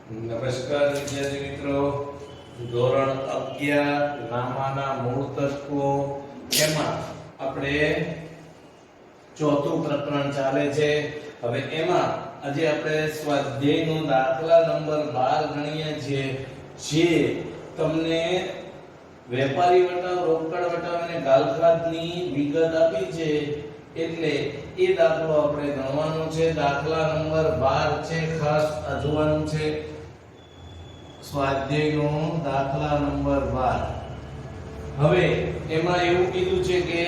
નમસ્કાર વિદ્યાર્થી મિત્રો, ધોરણ 11 નામાના મૂળ તત્વો એમાં આપણે ચોથું પ્રકરણ ચાલે છે. હવે એમાં આજે આપણે સ્વાધ્યાયનો દાખલા નંબર 12 ગણીએ છીએ, જે તમને વેપારી વટાવ, રોકડ વટાવ અને ગાલખાતની વિગત આપી છે. એટલે એ દાખલો આપણે ગણવાનો છે. દાખલા નંબર 12 છે, ખાસ જોવાનું છે. સ્વાધ્યાયનો દાખલા નંબર 12. હવે એમાં એવું કીધું છે કે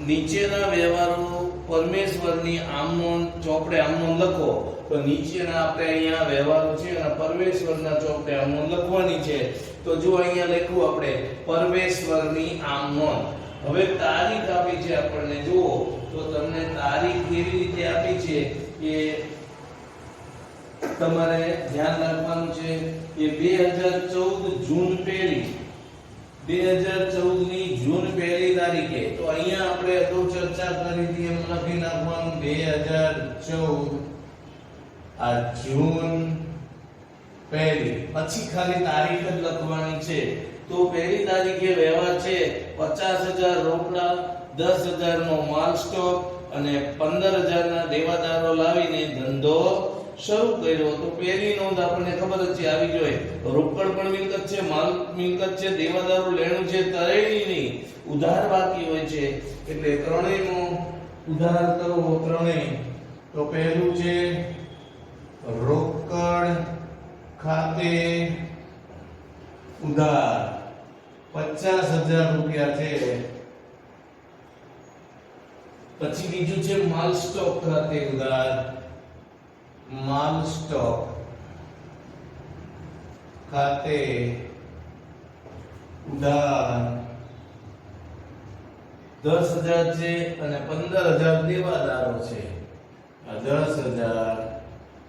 નીચેના વ્યવહારો પરમેશ્વરની આમનોન ચોપડે આમનોન લખો. તો નીચેના આપણે અહીંયા વ્યવહારો છે અને પરમેશ્વરના ચોપડે આમનોન લખવાની છે. તો જો અહીંયા લખ્યું આપણે પરમેશ્વરની આમનોન. હવે તારીખ આપી છે આપણને, જુઓ તો તમને તારીખ કેવી રીતે આપી છે કે તમારે ધ્યાન રાખવાનું છે કે 2014 જૂન 1 2014 ની જૂન 1 તારીખે. તો અહીંયા આપણે અગાઉ ચર્ચા કરી હતી એમ લખી નાખવાનું 2014 આ જૂન 1. પછી ખાલી તારીખ જ લખવાની છે. તો 1 તારીખે વ્યવહાર છે 50,000 રોકડા, 10,000 નો માલ સ્ટોક અને 15,000 ના દેવાદારો લાવીને ધંધો શરૂ કર્યો. તો પહેલી નોંધ આપણને ખબર જ છે, આવી જોઈએ. રોકડ પણ મિલકત છે, માલ મિલકત છે, દેવાદારો લેણું છે, તરેણી નહીં, ઉધાર બાકી હોય છે. એટલે ત્રણેયનો ઉધાર કરવો, ત્રણેય. તો પહેલું છે રોકડ ખાતે ઉધાર 50,000 રૂપિયા છે. પછી બીજું છે માલ સ્ટોક ખાતે ઉધાર, માલ સ્ટોક ખાતે ઉધાર 10,000 છે અને 15,000 દેવાદારો છે. 10,000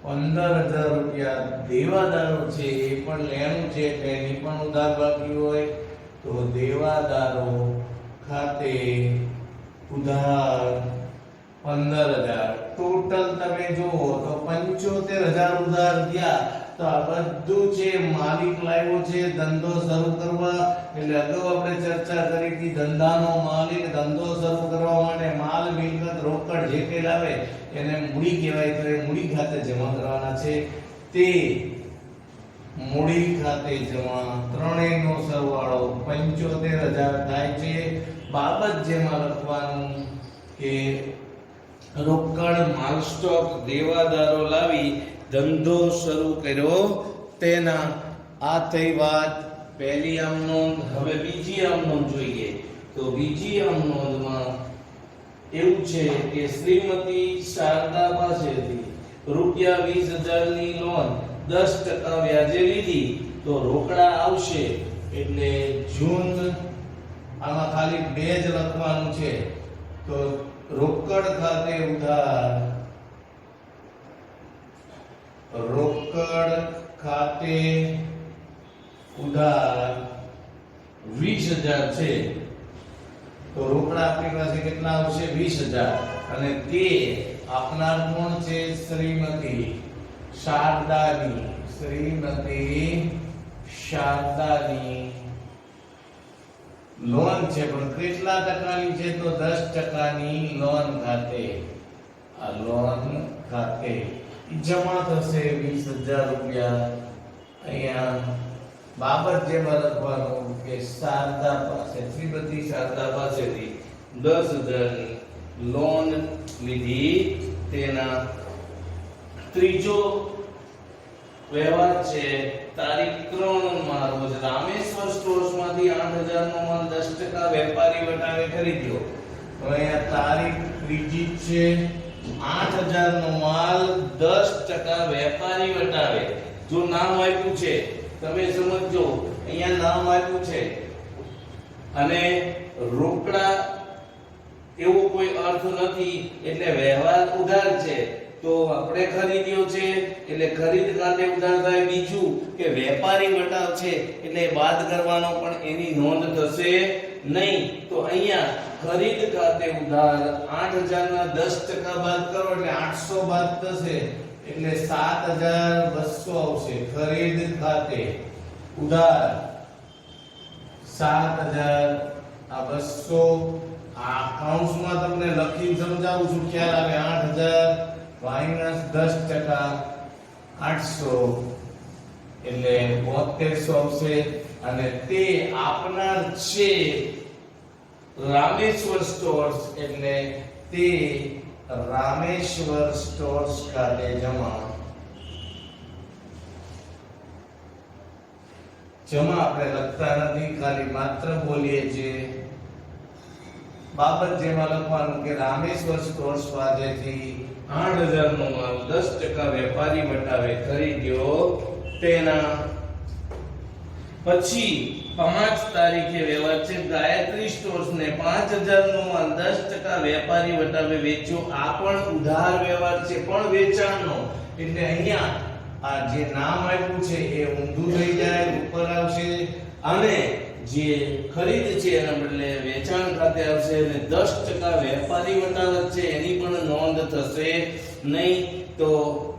15,000 રૂપિયા દેવાદારો છે, એ પણ લેણું છે એટલે એની પણ ઉધાર બાકી હોય. તો દેવાદારો ખાતે ઉધાર 15,000. ટોટલ તમે જુઓ તો 75,000 ઉધાર થયા. તો આ બધું છે માલિક લાવ્યો છે ધંધો શરૂ કરવા. એટલે અગાઉ આપણે ચર્ચા કરી હતી, ધંધાનો માલિક ધંધો શરૂ કરવા માટે માલ મિલકત રોકડ જે કંઈ લાવે એને મૂડી કહેવાય. તો એ મૂડી ખાતે જમા કરવાના છે. તે મૂડી ખાતે જમા, ત્રણેયનો સરવાળો 75,000 થાય છે. બાબત જેમાં લખવાનું કે રોકડ, માલ સ્ટોક, દેવાદારો લાવી ધંધો શરૂ કર્યો તેના. આ થઈ વાત પહેલી આમ નોંધ. હવે બીજી આમ નોંધ જોઈએ. તો બીજી આમ નોંધમાં એવું છે કે શ્રીમતી શારદા પાસેથી રૂપિયા 20,000 ની લોન 10% વ્યાજે લીધી. તો રોકડા આવશે એટલે જૂન, આમાં ખાલી 2 જ લખવાનું છે. તો રોકડ ખાતે ઉધાર, રોકડ ખાતે ઉધાર 20,000 છે. તો રોકડા આપણી પાસે કેટલા આવશે? 20,000. અને તે આપનાર કોણ છે? શ્રીમતી શારદાની. શ્રીમતી શારદાની લોન છે, પણ કેટલા ટકાની છે? તો 10%ની લોન ખાતે. આ લોન ખાતે જમા થશે 20,000 રૂપિયા. અહીંયા બાબત જેમાં લખવાનું કે શારદા પાસે, શ્રીમતી શારદા પાસેથી 10,000 ની લોન લીધી. તેના ત્રીજો વ્યવહાર છે તારીખ 3 માં રોજ રામેશ્વર સ્ટોર્સમાંથી 8,000 નો માલ 10% વેપારી વટાવે ખરીદ્યો. તો અહીંયા તારીખ ત્રીજી છે, 8,000 નો માલ 10% વેપારી વટાવે. જો નામ આપ્યું છે તમે સમજો, અહીંયા નામ આપ્યું છે અને રોકડા એવો કોઈ અર્થ નથી, એટલે વ્યવહાર ઉધાર છે. તો આપણે ખરીદ્યો છે એટલે ખરીદ ખાતે ઉધાર થાય. બીજું કે વેપારી વટાવ છે એટલે બાદ કરવાનો, પણ એની નોંધ થશે નહીં. તો અહીંયા ખરીદ ખાતે ઉધાર 8,000 ના 10% બાદ કરો એટલે 800 બાદ થશે. એટલે 7200 આવશે ખરીદ ખાતે ઉધાર 7200 આ કૌંસમાં તમને લખી સમજાવું છું ખ્યાલ આવે 8000 -10% 800 એટલે 7200 આવશે અને તે આપનાર છે રામેશ્વર સ્ટોર્સ એટલે તે રામેશ્વર સ્ટોર્સ ખાતે જમા આપણે લખતા નથી ખાલી માત્ર બોલીએ છીએ બાબત જેમાં લખવાનું કે રામેશ્વર સ્ટોર્સ પાસેથી 8000 નો માલ 10% વેપારી વટાવે ખરીદ્યો તેના પછી 5 તારીખે વ્યવહાર છે ગાયત્રી સ્ટોર્સ ને 5000 નો માલ 10% વેપારી વટાવે વેચ્યો આ પણ ઉધાર વ્યવહાર છે પણ વેચાણનો એટલે અહીંયા આ જે નામ આપ્યું છે એ ઊંધું થઈ જાય ઉપર આવશે અને જે ખરીદ છે એના બદલે વેચાણ ખાતે આવશે અને 10% વેપારી વટાવત છે એની પણ નોંધ થશે નહીં તો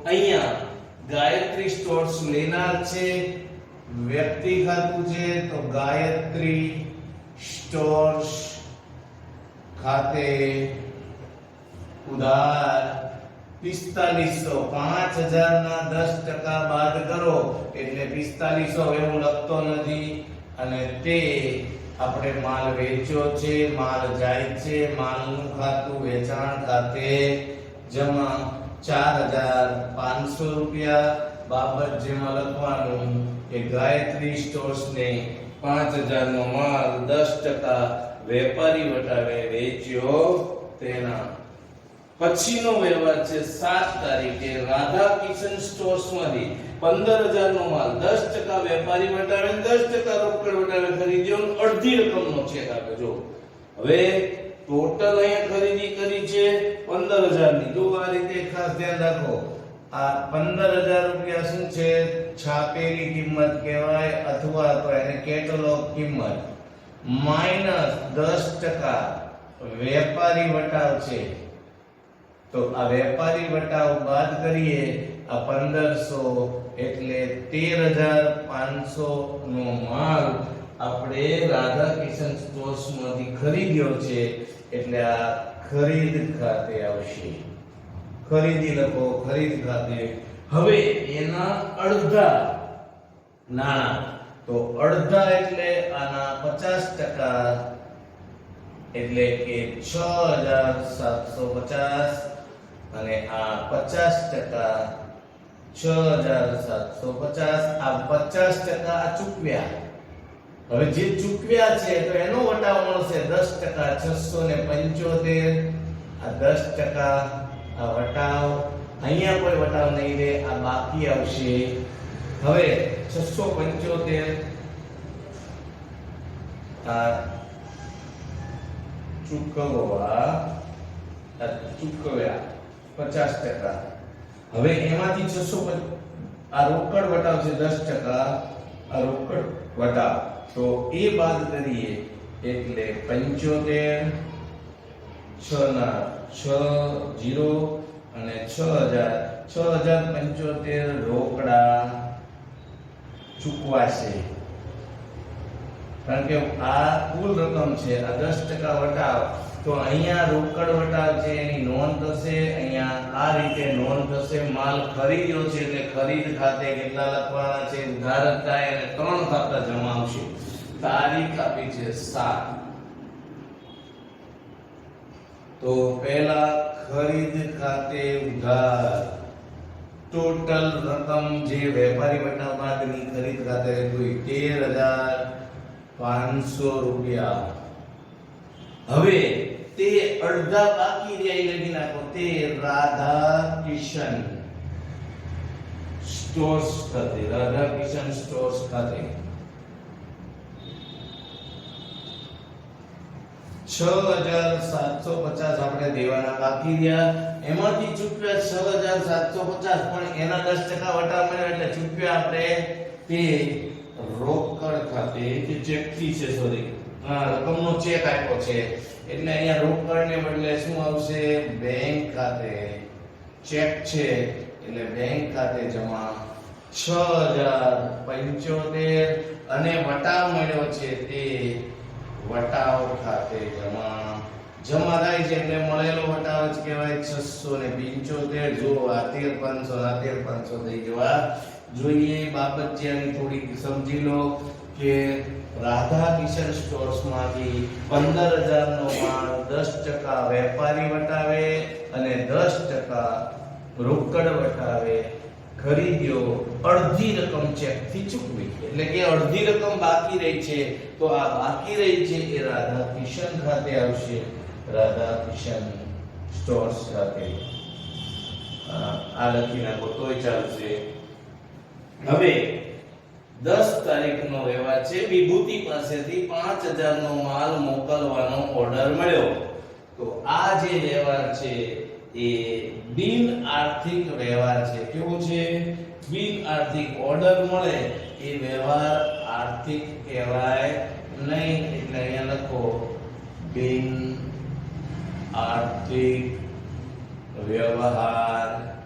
અહીંયા ગાયત્રી સ્ટોર્સ લેનાર છે વ્યક્તિ ખાતું છે તો ગાયત્રી સ્ટોર્સ ખાતે ઉધાર 4500 5000 ના 10% બાદ કરો એટલે 4500 હવે હું લખતો નથી અને તે આપણે માલ વેચ્યો છે માલ જાય છે માલનું ખાતું વેચાણ ખાતે જમા 4500 રૂપિયા બાબત જેમાં લખવાનું કે ગાયત્રી સ્ટોર્સ ને 5000 નો માલ 10% વેપારી વટાવે વેચ્યો તેના પછીનો વ્યવહાર છે 7 તારીખે રાધા કિશન સ્ટોર્સ માંથી 15000 નો માલ 10% વેપારી વટાવે 10% રોકડ વટાવે ખરીદ્યો અડધી રકમનો ચેક આપે જો હવે ટોટલ અહીંયા ખરીદી કરી છે 15000 ની જો આ રીતે ખાસ ધ્યાન રાખો આ 15000 રૂપિયા શું છે છાપેલી કિંમત કહેવાય અથવા તો એને કેટલોગ કિંમત માઈનસ 10% વેપારી વટાવ છે તો આ વેપારી વટાવ બાદ કરીએ આ 1500 એટલે 13500 નો માલ આપણે રાધા કિશન સ્ટોર્સ માંથી ખરીદ્યો છે એટલે આ ખરીદ ખાતે આવશે ખરીદી લખો ખરીદ ખાતે હવે એના અડધા નાણાં તો અડધા એટલે આના 50% એટલે કે 6750 અને આ 50% 6750 આ 50% આ ચૂકવ્યા હવે જે ચૂકવ્યા છે તો એનો વટાવ મળશે 10% 675 આ 10% આ વટાવ અહીંયા કોઈ વટાવ નહીં રહે આ બાકી આવશે હવે 675 આ ચૂકવવા ચૂકવ્યા 50% હવે એમાંથી 650 આ રોકડ વટાવ છે 10% આ રોકડ વટાવ તો એ બાદ કરીએ એટલે 75 6 ના 6 0 અને 6075 રોકડા ચૂકવાશે કારણ કે આ કુલ રકમ છે આ 10% વટાવ તો અહીંયા રોકડ વટાવ છે એની નોંધ થશે અહીંયા આ રીતે નોંધ થશે માલ ખરીદ્યો છે એટલે ખરીદ ખાતે કેટલા લખવાના છે ઉધાર થાય અને 3 ખાતા જમા આવશે તારીખ આપી છે 7 તો પહેલા ખરીદ ખાતે ઉધાર ટોટલ રકમ જે વેપારી વટાવ બાદની ખરીદ ખાતે હતી 13500 રૂપિયા હવે તે અડધા બાકી રહ્યા લખી નાખો તે રાધા કિશન સ્ટોર્સ ખાતે રાધા કિશન સ્ટોર્સ ખાતે 6750 આપણે દેવાના બાકી રહ્યા એમાંથી ચૂકવ્યા 6750 પણ એના 10% વટાવ મળ્યો એટલે ચૂકવ્યા આપણે તે રોકડ ખાતે કે ચેક થી છે સોરી રકમનો ચેક આપ્યો છે એટલે અહીંયા રોકડને બદલે શું આવશે બેંક ખાતે ચેક છે એટલે બેંક ખાતે જમા 6075 અને વટાવ મળ્યો છે તે વટાવ ખાતે જમા થાય છે એટલે મળેલો વટાવ જ કહેવાય 675 જો આ 13500 થઈ જવા જોઈએ બાબત છે આની થોડી સમજી લો કે રાધા કિશન સ્ટોર્સ માંથી 15000 નો માલ 10% વેપારી વટાવે અને 10% રોકડ વટાવે ખરીદ્યો અડધી રકમ ચેક થી ચૂકવી એટલે કે અડધી રકમ બાકી રહી છે તો આ બાકી રહી છે એ રાધા કિશન ખાતે આવશે રાધા કિશન સ્ટોર્સ ખાતે આ લખી નાખો તોય ચાલશે હવે 10 તારીખનો વ્યવહાર છે વિભૂતિ પાસેથી 5000 નો માલ મોકલવાનો ઓર્ડર મળ્યો તો આ જે વ્યવહાર છે એ બિન આર્થિક વ્યવહાર છે કેવો છે બિન આર્થિક ઓર્ડર મળે એ વ્યવહાર આર્થિક કહેવાય નહીં એટલે અહીંયા લખો બિન આર્થિક વ્યવહાર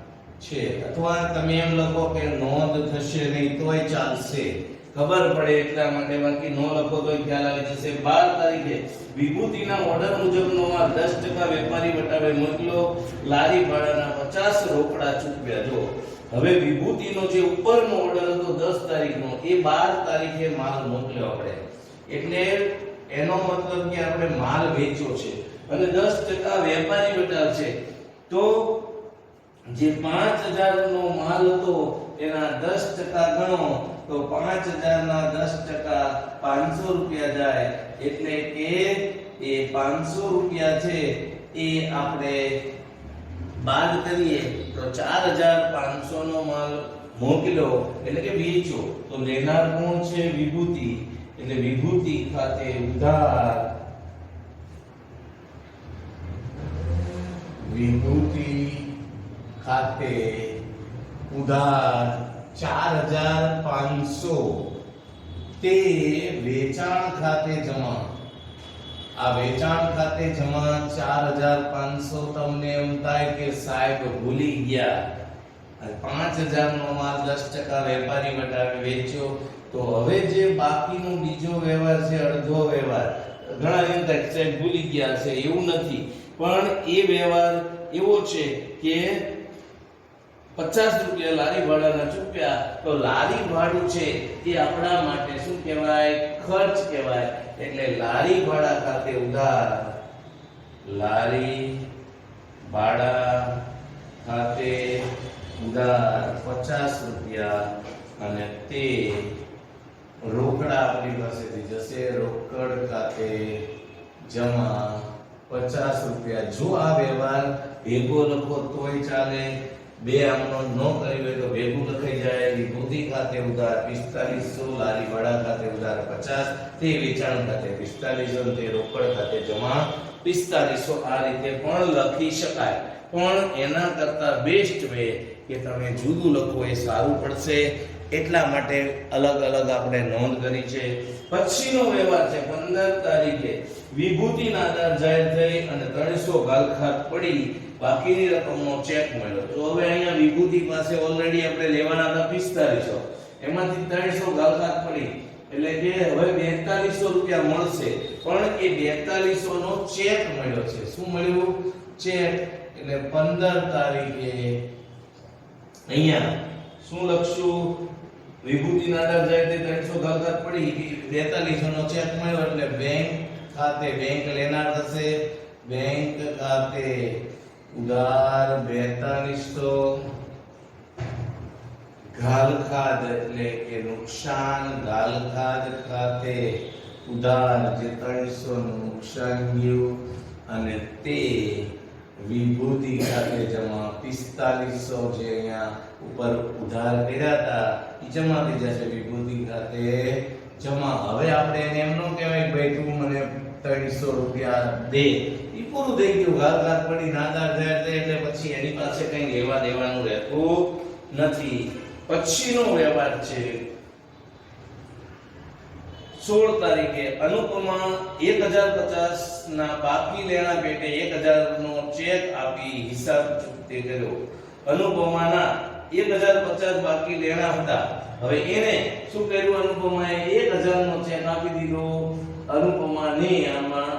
છે અથવા તમે એમ લખો કે નોંધ થશે નહીં તોય ચાલશે ખબર પડે એટલા માટે બાકી નો લખો તોય ખ્યાલ આવી જશે 12 તારીખે વિભૂતિના ઓર્ડર મુજબનો આ 10% વેપારી વટાવે મોકલ્યો લારી ભાડાના 50 રોકડા ચૂકવ્યા જો હવે વિભૂતિનો જે ઉપરનો ઓર્ડર હતો 10 તારીખનો એ 12 તારીખે માલ મોકલ્યો આપણે એટલે એનો મતલબ કે આપણે માલ વેચ્યો છે અને 10% વેપારી વટાવ છે તો જે 5000 નો માલ હતો એના 10% ગણો તો 5000 ના 10% 500 રૂપિયા જાય એટલે કે એ 500 રૂપિયા છે એ આપણે બાદ કરીએ તો 4500 નો માલ મોકલ્યો એટલે કે વેચ્યો તો લેનાર કોણ છે વિભૂતિ એટલે વિભૂતિ ખાતે ઉધાર વિભૂતિ ખાતે ઉધાર 4500 તે વેચાણ ખાતે જમા આ વેચાણ ખાતે જમા 4500 તમને એમ થાય કે સાહેબ ભૂલી ગયા 5000 નો માલ 10% વેપારી વટાવે વેચ્યો તો હવે જે બાકીનો બીજો વ્યવહાર છે અડધો વ્યવહાર ઘણા એમ થાય સાહેબ ભૂલી ગયા છે એવું નથી પણ એ વ્યવહાર એવો છે કે 50 રૂપિયા લારી ભાડાના ચૂક્યા તો લારી ભાડું છે એ આપણા માટે શું કહેવાય ખર્ચ કહેવાય એટલે લારી ભાડા ખાતે ઉધાર લારી ભાડા ખાતે ઉધાર 50 રૂપિયા અને તે રોકડા આપણી પાસેથી જશે રોકડ ખાતે જમા 50 રૂપિયા જો આ વ્યવહાર ભેગો લખો તોય ચાલે બે આમનો નો કરી હોય તો ભેગું લખાઈ જાય વિભૂતિ ખાતે ઉધાર 4500 લારી ભાડા ખાતે ઉધાર 50 તે વેચાણ ખાતે 4500 તે રોકડ ખાતે જમા 4500 આ રીતે પણ લખી શકાય પણ એના કરતા બેસ્ટ વે કે તમે જુદું લખો એ સારું પડશે એટલા માટે અલગ અલગ આપણે નોંધ કરી છે પછીનો વ્યવહાર છે 15 તારીખે વિભૂતિના આધાર જાહેર થઈ અને 300 ગાલખાત પડી બાકીની રકમનો ચેક મળ્યો તો હવે અહીંયા વિભૂતિ પાસે ઓલરેડી આપણે લેવાના હતા 4500 એમાંથી 300 ગાલખાત પડી એટલે કે હવે 4200 રૂપિયા મળશે પણ એ 4200 નો ચેક મળ્યો છે શું મળ્યું ચેક એટલે 15 તારીખે અહીંયા શું લખશું વિભૂતિના આધાર જાહેર થઈ 300 ગાલખાત પડી 4200 નો ચેક મળ્યો એટલે બેંક ખાતે બેંક લેનાર થશે બેંક ખાતે ઉધાર 4200 ગાલખાત એટલે કે નુકસાન ગાલખાત ખાતે ઉધાર જે 300 નું નુકસાન ગયું અને તે વિભૂતિ ખાતે જમા 4500 જે અહીંયા ઉપર ઉધાર કર્યા હતા એ જમા થઈ જશે વિભૂતિ ખાતે જમા હવે આપણે એને એમ ન કહેવાય કે ભાઈ તું મને 300 રૂપિયા દે ઈ પૂરું થઈ ગયું ગાલખાત પડી નાદાર થયા એટલે પછી એની પાસે કંઈ લેવા દેવાનું રહેતું નથી પછીનો વ્યવહાર છે 16 તારીખે અનુપમા 1050 ના બાકી લેણા પેટે 1000 નો ચેક આપી હિસાબ ચૂકતે કર્યો અનુપમાના 1050 બાકી લેણા હતા. હવે એને શું કર્યું અનુપમાએ 1000 નો ચેક આપી દીધો અનુપમાને આમાં,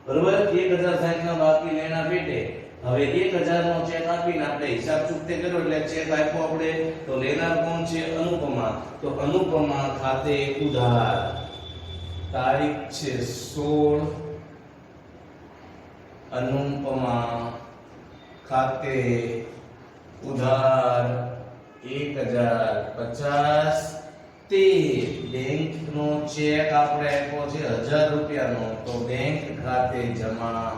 બરોબર. 1060 ના બાકી લેણા પેટે હવે 1000 નો ચેક આપીને આપણે હિસાબ ચૂકતે કર્યો એટલે ચેક આપ્યો આપણે. તો લેનાર કોણ છે? અનુપમા. તો અનુપમા ખાતે ઉધાર, તારીખ છે 16, અનુપમા ખાતે ઉધાર 1050. તે બેંક નો ચેક આપણે આપ્યો છે 1000 રૂપિયાનો, તો બેંક ખાતે જમા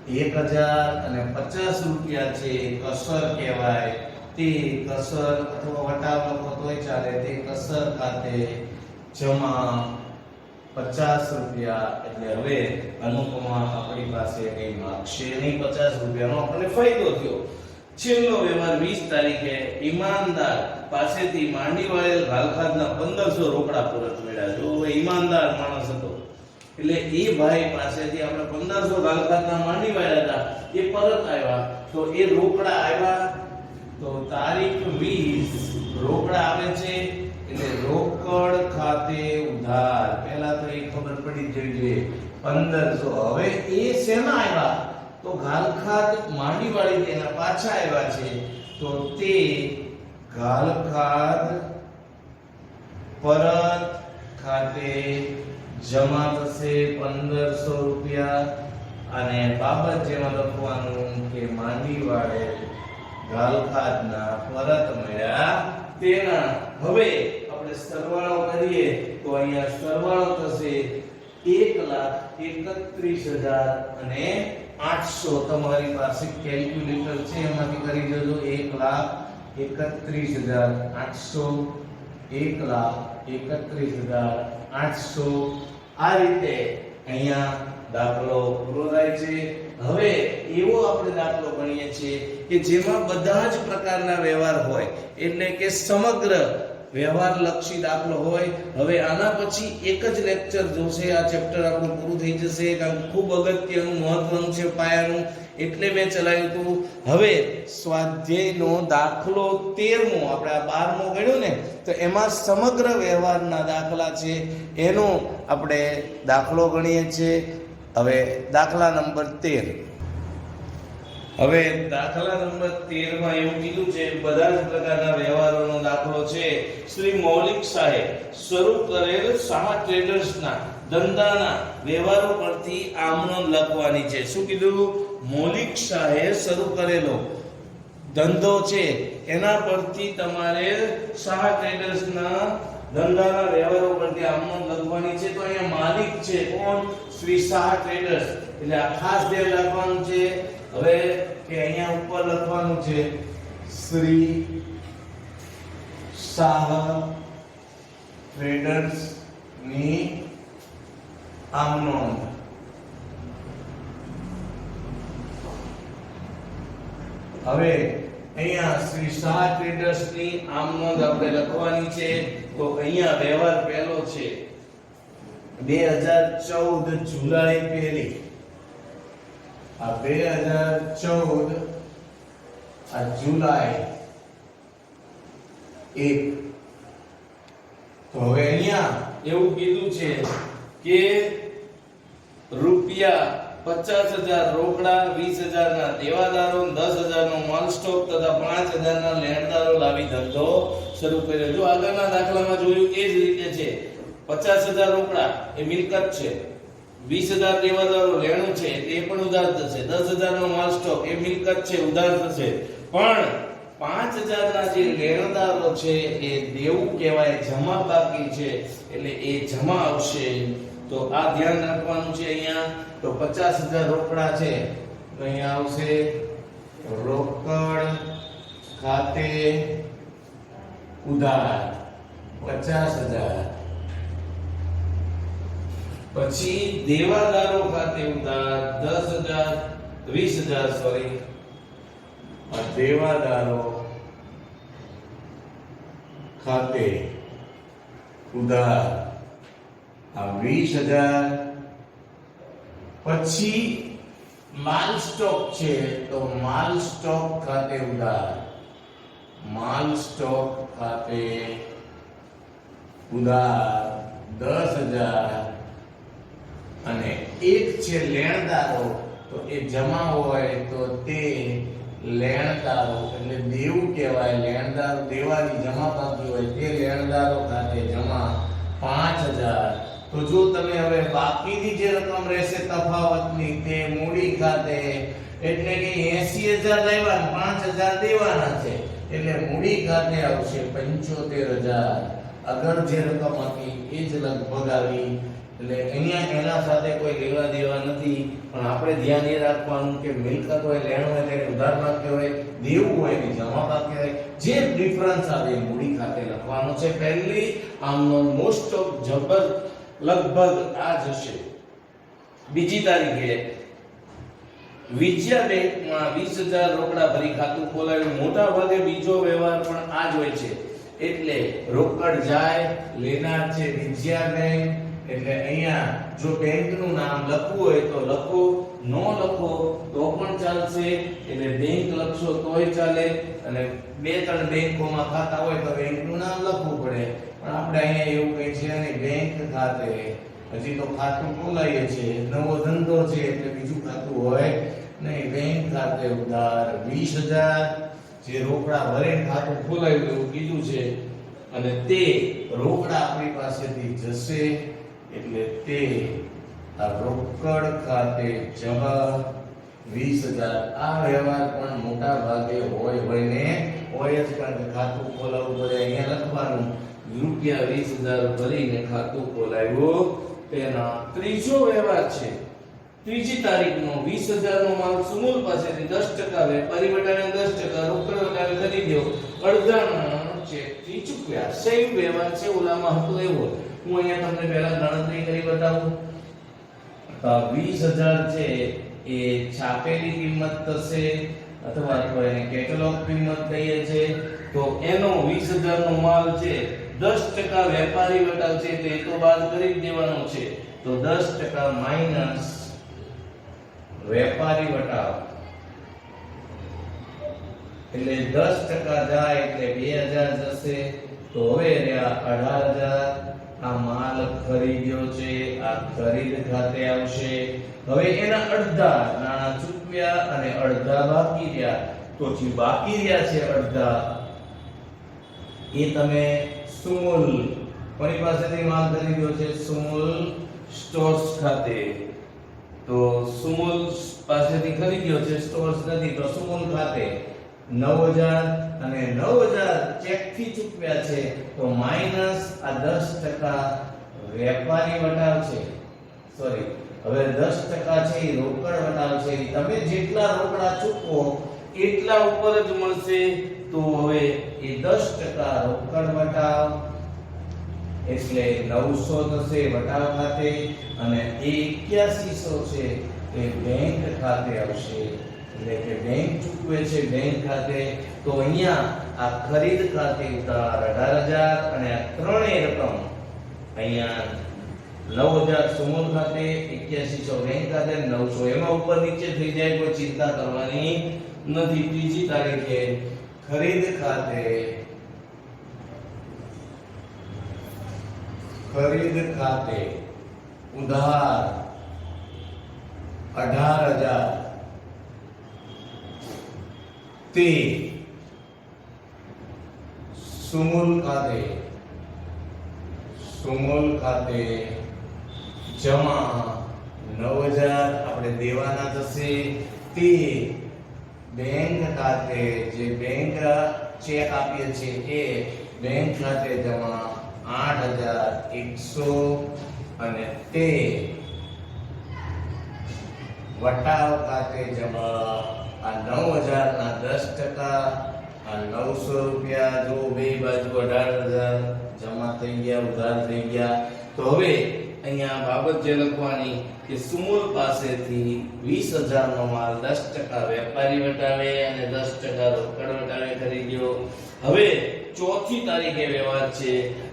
1000 અને 50 રૂપિયા છે કસર કહેવાય. તે કસર અથવા વટાવ લખો તોય ચાલે. તે કસર ખાતે જમા 50 રૂપિયા. એટલે હવે અનુપમા આપણી પાસે કઈ માગશે નહીં. 50 રૂપિયાનો આપણને ફાયદો થયો. છેલ્લો વ્યવહાર 20 તારીખે ઈમાનદાર પાસેથી માંડી વાળેલ ઘાલખાતના 1500 રોકડા પરત મળ્યા. જો ઈમાનદાર માણસ હતો એટલે એ ભાઈ પાસેથી આપણે 1500 ઘાલખાતના માંડી વાળ્યા હતા, એ પરત આવ્યા. તો એ રોકડા આવ્યા, તો તારીખ 20 રોકડા આવે છે એટલે રોકડ ખાતે ઉધાર. પહેલા તો એ ખબર પડી જવી જોઈએ 1500. હવે એ શેના આવ્યા? તો ઘાલખાત માંડીવાળી તેના પાછા આવ્યા છે. તો તે ઘાલખાત પરત ખાતે જમા થશે 1500 રૂપિયા. અને બાબત જેમાં લખવાનું કે માંડીવાળે ઘાલખાતના પરત મળ્યા તેના. હવે આપણે સરવાળો કરીએ તો અહીંયા સરવાળો થશે 1,31,800. તમારી પાસે કેલ્ક્યુલેટર છે એમાંથી કરી દેજો. 1,31,800, 1,31,800. આ રીતે અહીંયા દાખલો પૂરો થાય છે. હવે એવો આપણે દાખલો ગણીએ છીએ કે જેમાં બધા જ પ્રકારના વ્યવહાર હોય, એટલે કે સમગ્ર વ્યવહાર લક્ષી દાખલો હોય. હવે આના પછી એક જ લેક્ચર જોશે, આ ચેપ્ટર આપણું પૂરું થઈ જશે. કારણ કે ખૂબ અગત્યનું મહત્વનું છે, પાયાનું, એટલે મેં ચલાવ્યું હતું. હવે સ્વાધ્યાયનો દાખલો 13મો, આપણે આ 12મો ગણ્યો ને, તો એમાં સમગ્ર વ્યવહારના દાખલા છે, એનો આપણે દાખલો ગણીએ છીએ. હવે દાખલા નંબર 13. હવે દાખલા નંબર 13 માં એવું કીધું છે, બધા જ પ્રકારના વ્યવહારોનો દાખલો છે. શ્રી મૌલિક શાહે શરૂ કરેલ શાહ ટ્રેડર્સના ધંધાના વ્યવહારો પરથી આમનોંધ લખવાની છે. શું કીધું? મૌલિક શાહે શરૂ કરેલો ધંધો છે એના પરથી તમારે શાહ ટ્રેડર્સના ધંધાના વ્યવહારો પરથી આમનોંધ લખવાની છે. તો અહીંયા માલિક છે કોણ? શ્રી શાહ ટ્રેડર્સ. એટલે આ ખાસ ધ્યાન રાખવાનું છે. હવે કે અહીંયા ઉપર લખવાનું છે શ્રી શાહ ટ્રેડર્સ ની આમનોંધ. હવે અહીંયા શ્રી શાહ ટ્રેડર્સ ની આમનોંધ આપણે લખવાની છે. તો અહીંયા વ્યવહાર પહેલો છે 2014 જુલાઈ 1. આ 2014 આ જુલાઈ 1. તો હવે અહીંયા એવું કીધું છે કે રૂપિયા 50,000 રોકડા, 20,000 ના દેવાદારો, 10,000 નો માલ સ્ટોક તથા 5,000 ના લેણદારો લાવી ધંધો શરૂ કર્યો. જો આગળના દાખલામાં જોયું એ જ રીતે છે. 50,000 રોકડા એ મિલકત છે, 20,000 દેવાદારો લેણું છે તે પણ ઉધાર થશે, 10,000 નો માલ સ્ટોક એ મિલકત છે, ઉધાર થશે. પણ 5,000 ના જે લેણદારો છે એ દેવું કહેવાય, જમા બાકી છે, એટલે એ જમા આવશે. તો આ ધ્યાન રાખવાનું છે. અહીંયા તો 50,000 રોકડા છે તો અહીંયા આવશે રોકડ ખાતે ઉધાર 50,000. પછી દેવાદારો ખાતે ઉધાર 20,000 સોરી, દેવાદારો ખાતે ઉધાર આ 20,000. પછી માલ સ્ટોક છે તો માલ સ્ટોક ખાતે ઉધાર માલ સ્ટોક ખાતે ઉધાર 10,000 અને એક છે લેણદારો, તો એ જમા હોય તો તે લેણદારો એટલે દેવું કહેવાય. લેણદારો દેવાની જમા બાકી હોય તે લેણદારો ખાતે જમા 5,000. તો જો તમે હવે બાકીની જે રકમ રહેશે તફાવતની તે મૂડી ખાતે એટલે કે 80,000 લાવ્યા 5,000 દેવાના છે એટલે મૂડી ખાતે આવશે 75,000. અગર જે રકમ હતી એ જ લગભગ આવી એટલે અહીંયા એના સાથે કોઈ લેવા દેવા નથી. પણ આપણે ધ્યાન એ રાખવાનું કે મિલકત હોય લેણ હોય તેને ઉધાર ભાગ કહેવાય, દેવું હોય ને જમા ભાગ કહેવાય. જે ડિફરન્સ આવે એ મૂડી ખાતે લખવાનો છે પહેલી. આમનો મોસ્ટ ઓફ જબર લગભગ આ જ હશે. બીજી તારીખે વિજયા બેંકમાં 20,000 રોકડા ભરી ખાતું ખોલાવ્યું. મોટા ભાગે બીજો વ્યવહાર પણ આ જ હોય છે એટલે રોકડ જાય, લેનાર છે વિજયા બેંક. એટલે અહીંયા જો બેંકનું નામ લખવું હોય તો લખો, ન લખો તો પણ ચાલશે. એટલે બેંક લખશો તોય ચાલે અને 2-3 બેંકોમાં ખાતા હોય તો બેંકનું નામ લખવું પડે. પણ આપણે અહીંયા એવું કહે છે અને બેંક ખાતે હજી તો ખાતું ખોલાઈએ છે, નવો ધંધો છે એટલે બીજું ખાતું હોય નહીં. બેંક ખાતે ઉધાર 20,000 જે રોકડા ભરે ખાતું ખોલાવ્યું એવું કીધું છે અને તે રોકડા આપણી પાસેથી જશે એટલે તે આ રોકડ ખાતે જમા 20,000. આ વ્યવહાર પણ મોટા ભાગે હોય ને હોય જ, કારણ કે ખાતું ખોલાવવું પડે. અહીંયા લખવાનું રૂપિયા 20,000 ભરીને ખાતું ખોલાવ્યું. તેના ત્રીજો વ્યવહાર છે ત્રીજી તારીખનો 20,000 નો માલ સુમૂલ પાસેથી 10% વેપારી વટાવે 10% રોકડ વટાવે ખરીદ્યો, અડધા ચેકથી ચૂકવ્યા. સેમ વ્યવહાર છે ઓલામાં હતો એવો. હું અહીંયા તમને પહેલા ગણતરી કરી બતાવું. 20,000 છે એ છાપેલી કિંમત થશે અથવા તો એને કેટલોગ કિંમત કહીએ છે. તો એનો 20,000 નો માલ છે 10% વેપારી વટાવ છે એટલે એ તો બાદ કરી દેવાનો છે. તો 10% માઈનસ વેપારી વટાવ એટલે 10% જાય એટલે 2,000 જશે. તો હવે રહ્યા 18,000. આ માલ ખરીદ્યો છે, આ ખરીદ ખાતે આવશે. હવે એના અડધા નાણાં ચૂકવ્યા અને અડધા બાકી રહ્યા. તો જે બાકી રહ્યા છે અડધા એ તમે સુમૂલ કોની પાસેથી માલ ખરીદ્યો છે? સુમૂલ સ્ટોર્સ ખાતે. તો સુમૂલ પાસેથી ખરીદ્યો છે, સ્ટોર્સ નથી તો સુમૂલ ખાતે 9,000 અને 9,000 ચેક થી ચૂકવ્યા છે. તો માઈનસ આ 10% વેપારી વટાવ છે. સોરી, હવે 10% છે એ રોકડ વટાવ છે. તમે જેટલા રોકડા ચૂકવો એટલા ઉપર જ મળશે. તો હવે એ 10% રોકડ વટાવ એટલે 900 થશે વટાવ ખાતે અને 8100 છે એ બેંક ખાતે આવશે. એટલે કે બેંક ચૂકવે છે બેંક ખાતે. તો અહીંયા આ ખરીદ ખાતે ઉધાર 18,000 અને આ ત્રણેય રકમ અહીંયા 9,000 સુમૂલ ખાતે, 8100 બેંક ખાતે, 900 એમાં ઉપર નીચે થઈ જાય, કોઈ ચિંતા કરવાની નથી. ત્રીજી તારીખે ખરીદ ખાતે ઉધાર 18,000 તે સુમૂલ ખાતે જમા 9,000 આપણે દેવાના થશે. તે બેંક ખાતે જે બેંક ચેક આપીએ છીએ એ બેંક ખાતે જમા 8,100 અને તે વટાવ ખાતે જમા આ 9,000 ના 10% આ 900 રૂપિયા. જો બે બાજુ 18,000 જમા થઈ ગયા, ઉધાર થઈ ગયા. તો હવે અહીંયા બાબત જે લખવાની કે સુમૂલ પાસેથી 20,000 નો માલ 10% વેપારી વટાવે અને 10% રોકડ વટાવે ખરીદ્યો. હવે ચોથી તારીખે વ્યવહાર છે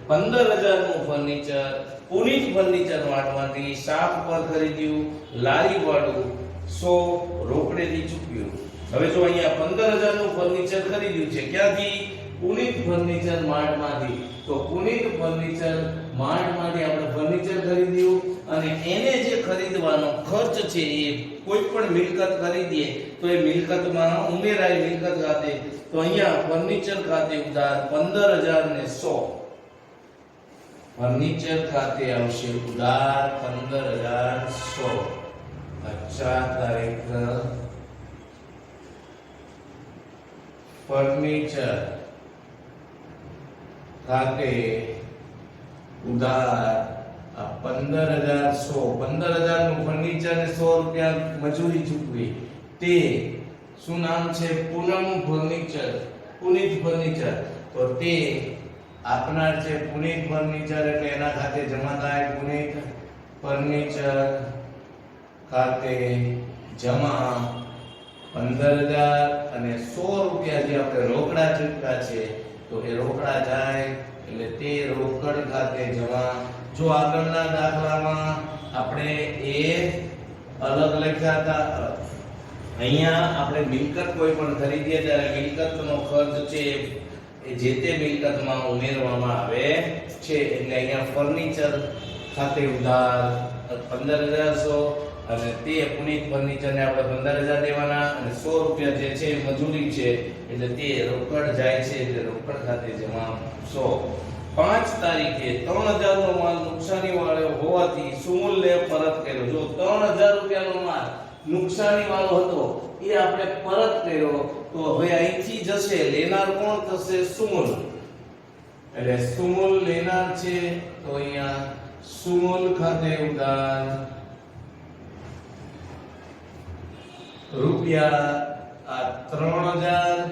15,000 નું ફર્નિચર પુનિત ફર્નિચર માર્ટમાંથી શાપ પર ખરીદ્યું, લારી વાળું 100 રોકડેથી ચૂકવ્યું. હવે જો અહીંયા 15,000 નું ફર્નિચર ખરીદ્યું છે ક્યાંથી? પુનિત ફર્નિચર માર્ટમાંથી. તો પુનિત ફર્નિચર માર્ટમાંથી આપણે ફર્નિચર ખરીદ્યું અને એને જે ખરીદવાનો ખર્ચ છે એ કોઈ પણ મિલકત ખરીદીએ તો એ મિલકતમાં ઉમેરાય મિલકત ખાતે. તો અહીંયા ફર્નિચર ખાતે ઉધાર 15,100. ફર્નિચર ખાતે આવશે ઉધાર 15,100. અચ્છા તારીખ ફર્નિચર ખાતે ઉધાર 15,100. 15,000 નું ફર્નિચર ને 100 રૂપિયા મજૂરી ચૂકવી. તે શું નામ છે? પૂનમ ફર્નિચર, પુનિત ફર્નિચર. તો તે આપનાર છે પુનિત ફર્નિચર એટલે એના ખાતે જમા થાય. પુનિત ફર્નિચર ખાતે જમા 15,000 અને 100 રૂપિયા જે આપણે રોકડા ચૂકવ્યા છે તો એ રોકડા જાય એટલે તે રોકડ ખાતે જમા. જો આગળના દાખલામાં આપણે એ અલગ લખ્યા હતા, અહીંયા આપણે મિલકત કોઈ પણ ખરીદીએ ત્યારે મિલકતનો ખર્ચ છે એ જે તે મિલકતમાં ઉમેરવામાં આવે છે. એટલે અહીંયા ફર્નિચર ખાતે ઉધાર 15,100 અને તે પુનિત ફર્નિચરને આપણે 15,000 દેવાના અને 100 રૂપિયા જે છે એ મજૂરી છે એટલે તે રોકડ જાય છે એટલે રોકડ ખાતે જમા 100. 5 તારીખે 3,000 નો માલ નુકસાની વાળો હોવાથી સુમુલને પરત કર્યો. જો 3,000 રૂપિયાનો માલ નુકસાની વાળો હતો એ આપણે પરત કર્યો તો હવે અહીંથી જશે લેનાર કોણ થશે? સુમુલ. એટલે સુમુલ લેનાર છે તો અહીંયા સુમુલ ખાતે ઉધાર રૂપિયા 3,000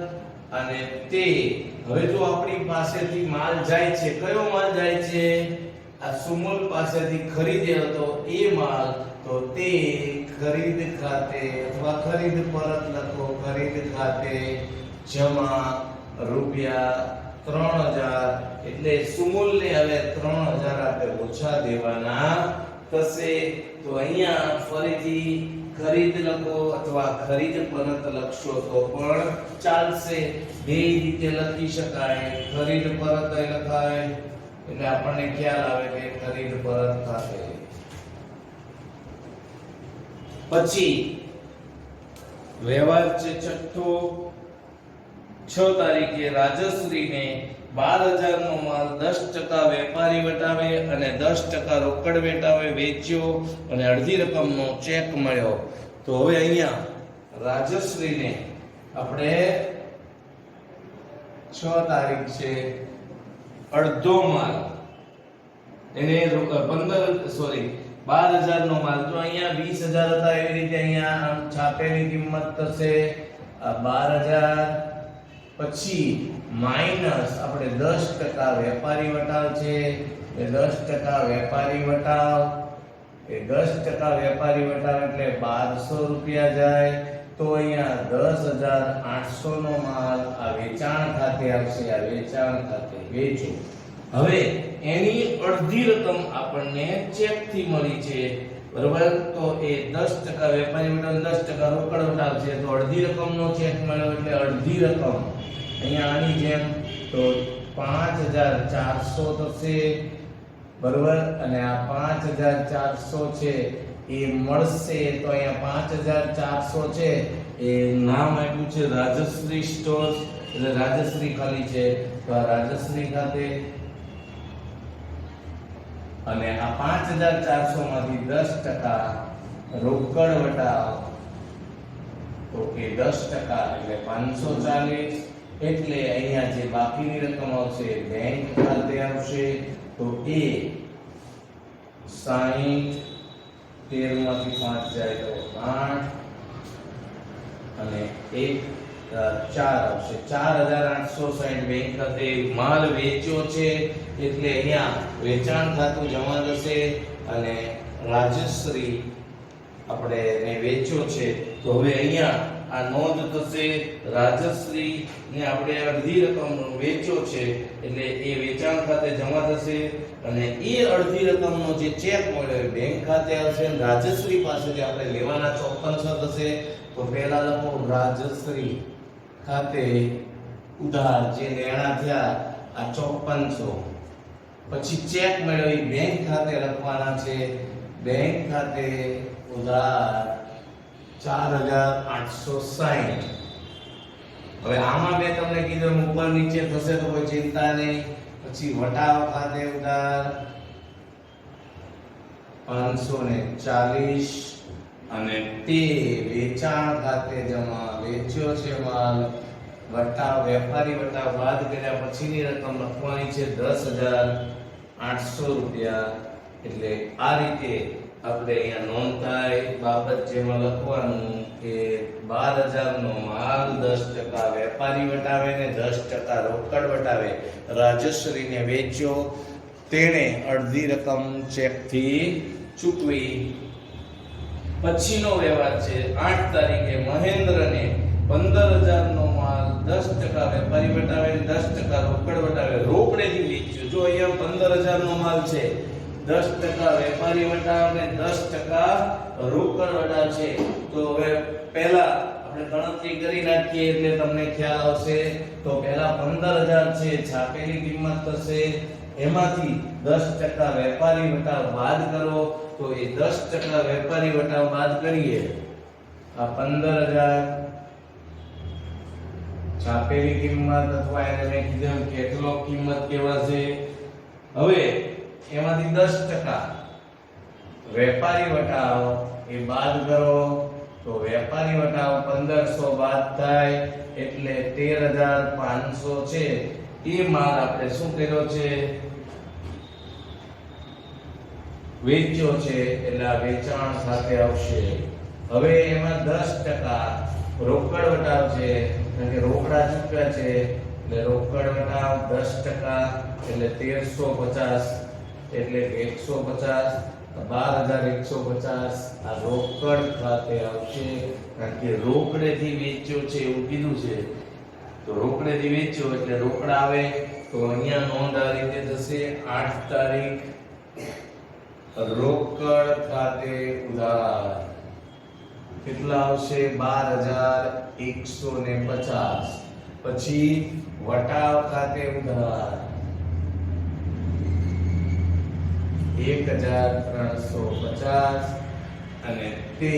અને તે હવે જો આપણી પાસેથી માલ જાય છે, કયો માલ જાય છે? આ સુમુલ પાસેથી ખરીદ્યો હતો એ માલ, તો તે ખરીદ ખાતે અથવા ખરીદ પરત લખો. ખરીદ ખાતે જમા રૂપિયા 3,000 એટલે સુમુલને હવે 3,000 આપણે ઓછા દેવાના થશે. તો અહીંયા ફરીથી ખરીદ લખો અથવા ખરીદ પરત લખશો તો પણ ચાલશે. બે રીતે લખી શકાય. ખરીદ પરત લખાય એટલે આપણને ખ્યાલ આવે કે ખરીદ પરત થશે. પછી વ્યવહાર છે છઠ્ઠો. 6 તારીખે રાજશ્રીને 12,000 નો માલ 10% વેપારી વટાવે અને 10% રોકડ વેટાવે વેચ્યો અને અડધી રકમનો ચેક મળ્યો. તો હવે અહીંયા રાજશ્રીને આપણે 6 તારીખ છે અડધો માલ એને 12,000 નો માલ, તો અહીંયા 20,000 હતા એવી રીતે અહીંયા આમ છાપેલી કિંમત થશે 12,000 પછી માઈનસ આપણે 10% વેપારી વટાવ છે એ 10% વેપારી વટાવ એ 10% વેપારી વટાવ એટલે 1200 રૂપિયા જાય. તો અહીંયા 10,800 નો માલ આ વેચાણ ખાતે આવશે. આ વેચાણ ખાતે વેચો. હવે એની અડધી રકમ આપણને ચેક થી મળી છે, બરોબર? તો એ 10% વેપારી વટાવ 10% રોકડ વટાવ છે તો અડધી રકમનો ચેક મળ્યો એટલે અડધી રકમ અહીંયા આની જેમ તો 5,400 થશે, બરોબર? અને આ 5,400 છે એ મળશે. તો અહીંયા 5,400 છે એ નામ આપ્યું છે રાજશ્રી સ્ટોર્સ એટલે રાજશ્રી ખાલી છે તો આ રાજશ્રી ખાતે. અને આ 5,400 માંથી 10% રોકડ વટાવ તો કે 10% એટલે 540 એટલે અહીંયા જે બાકીની રકમ આવશે બેંક ખાતે આવશે. તો એ 60 13 માંથી 5 જાય તો 8 અને 1 4 આવશે. 4,860 બેંક ખાતે માલ વેચ્યો છે એટલે અહીંયા વેચાણ ખાતું જમા થશે અને રાજશ્રી આપણે ને વેચ્યો છે તો હવે અહીંયા આ નોંધ થશે. રાજશ્રી ને આપણે અડધી રકમ વેચ્યો છે એટલે એ વેચાણ ખાતે જમા થશે અને એ અડધી રકમનો જે ચેક મળ્યો બેંક ખાતે આવશે. રાજશ્રી પાસેથી આપણે લેવાના 5400 થશે. તો પહેલા લખો રાજશ્રી ખાતે ઉધાર જે લેણા થયા આ 5400, પછી ચેક મેળવી બેંક ખાતે લખવાના છે, બેંક ખાતે ઉધાર 4860. હવે આમાં મેં તમને કીધું ઉપર નીચે થશે તો કોઈ ચિંતા નહીં. પછી વટાવ ખાતે ઉધાર 540 અને તે વેચાણ ખાતે જમા, વેચ્યો છે માલ, વટાવ વેપારી વટાવ બાદ કર્યા પછીની રકમ લખવાની છે 10,800 રૂપિયા. એટલે આ રીતે આપણે અહીંયા નોંધ થાય. બાબત જેમાં લખવાનું કે 12,000 નો માલ 10% વેપારી વટાવે ને 10% રોકડ વટાવે રાજશ્રીને વેચ્યો, તેણે અડધી રકમ ચેકથી ચૂકવી. પછીનો વ્યવહાર છે 8 તારીખે મહેન્દ્રને 15,000 નો માલ 10% વેપારી વટાવે ને 10% રોકડ વટાવે રોકડેથી વેચ્યો. જો અહીંયા 15,000 નો માલ છે, 10% વેપારી વટાવ ને 10% રોકડ વટાવ છે. તો હવે પહેલા આપણે ગણતરી કરી નાખીએ એટલે તમને ખ્યાલ આવશે. તો પહેલા 15,000 છે, છાપેલી કિંમત થશે, એમાંથી 10% વેપારી વટાવ બાદ કરો. તો એ 10% વેપારી વટાવ બાદ કરીએ, આ 15,000 છાપેલી કિંમત અથવા એને મેં કીધું કેટલોગ કિંમત કહેવાશે. હવે એમાંથી 10% વેપારી વટાવ એ બાદ કરો. તો વેપારી વટાવ 1500 બાદ થાય એટલે 13,500 છે. એ માલ આપણે શું કર્યો છે? વેચ્યો છે, એટલે આ વેચાણ સાથે આવશે. હવે એમાં 10% રોકડ વટાવ છે, કારણ કે રોકડા ચૂક્યા છે એટલે રોકડ વટાવ 10% એટલે 1350 એટલે 150, 12,150 આ રોકડ ખાતે આવશે. કારણ કે રોકડેથી વેચ્યો છે એવું કીધું છે, તો રોકડેથી વેચ્યો એટલે રોકડા આવે. તો અહીંયા નોંધ આ રીતે થશે. 8 તારીખ રોકડ ખાતે ઉધાર કેટલા આવશે? 12,150. પછી વટાવ ખાતે ઉધાર 1,350 અને તે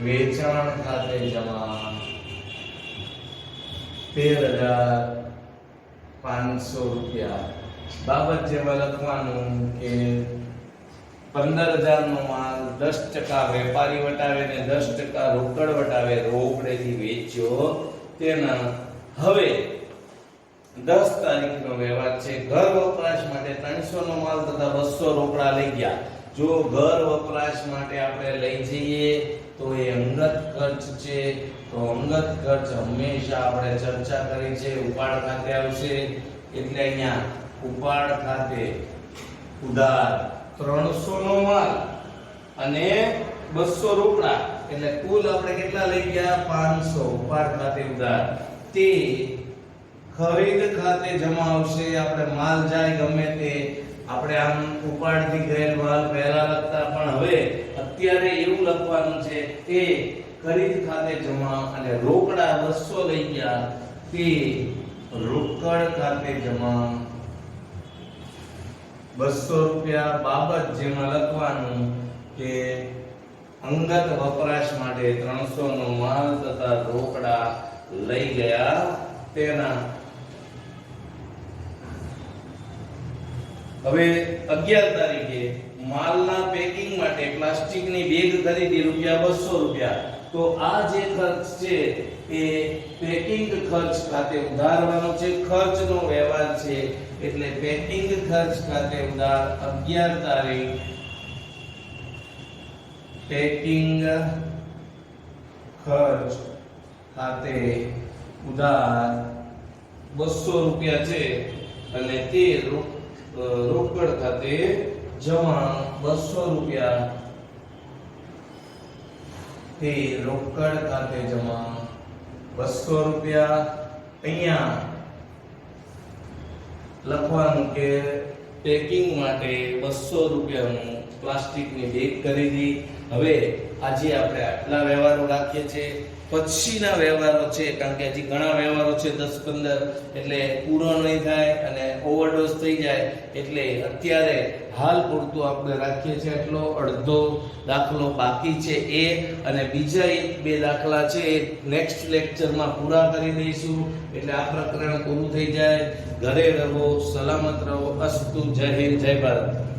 વેચાણ ખાતે જમા 13,500 રૂપિયા. બાબત જેમાં લખવાનું કે 15,000 નો માલ 10% વેપારી વટાવે ને 10% રોકડ વટાવે રોકડેથી વેચ્યો તેના. હવે 10 તારીખનો વ્યવહાર છે. ઘર વપરાશ માટે 300 નો માલ તથા 200 રોકડા લઈ ગયા. જો ઘર વપરાશ માટે આપણે લઈ જઈએ તો એ અંગત ખર્ચ છે. તો અંગત ખર્ચ હંમેશા આપણે ચર્ચા કરી છે ઉપાડ ખાતે આવશે. એટલે અહીંયા ઉપાડ ખાતે ઉધાર 300 નો માલ અને 200 રોકડા એટલે કુલ આપણે કેટલા લઈ ગયા? 500. ઉપાડ ખાતે ઉધાર તે ખરીદ ખાતે જમા આવશે. આપણે માલ જાય ગમે તે આપણે આમ ઉપાડથી ગયેલ માલ પહેલા લખતા, પણ હવે અત્યારે એવું લખવાનું છે તે ખરીદ ખાતે જમા અને રોકડા 200 લઈ ગયા તે રોકડ ખાતે જમા 200 રૂપિયા. બાબત જેમાં લખવાનું કે અંગત વપરાશ માટે 300 નો માલ તથા રોકડા લઈ ગયા તેના. હવે 11 તારીખે માલના પેકિંગ માટે પ્લાસ્ટિકની બેગ ખરીદી ₹200. તો આ જે ખર્ચ છે એ પેકિંગ ખર્ચ ખાતે ઉધારવાનો છે. ખર્ચનો વ્યવહાર છે એટલે પેકિંગ ખર્ચ ખાતે ઉધાર 11 તારીખ પેકિંગ ખર્ચ ખાતે ઉધાર 200 રૂપિયા છે અને તે રોકડ ખાતે જમા 200 રૂપિયા. તે રોકડ ખાતે જમા 200 રૂપિયા. અહીંયા લખવાનું કે પેકિંગ માટે 200 રૂપિયાનું પ્લાસ્ટિકની બેગ ખરીદી હવે આજે આપણે આટલા વ્યવહારો રાખીએ છીએ. પછીના વ્યવહારો છે, કારણ કે હજી ઘણા વ્યવહારો છે 10-15, એટલે પૂરો નહીં થાય અને ઓવરડોઝ થઈ જાય, એટલે અત્યારે હાલ પૂરતું આપણે રાખીએ છીએ. એટલો અડધો દાખલો બાકી છે એ, અને બીજા 1-2 દાખલા છે એ નેક્સ્ટ લેક્ચરમાં પૂરા કરી દઈશું. એટલે આ પ્રકરણ પૂરું થઈ જાય. ઘરે રહો, સલામત રહો. અસ્તુ. જય હિન્દ, જય ભારત.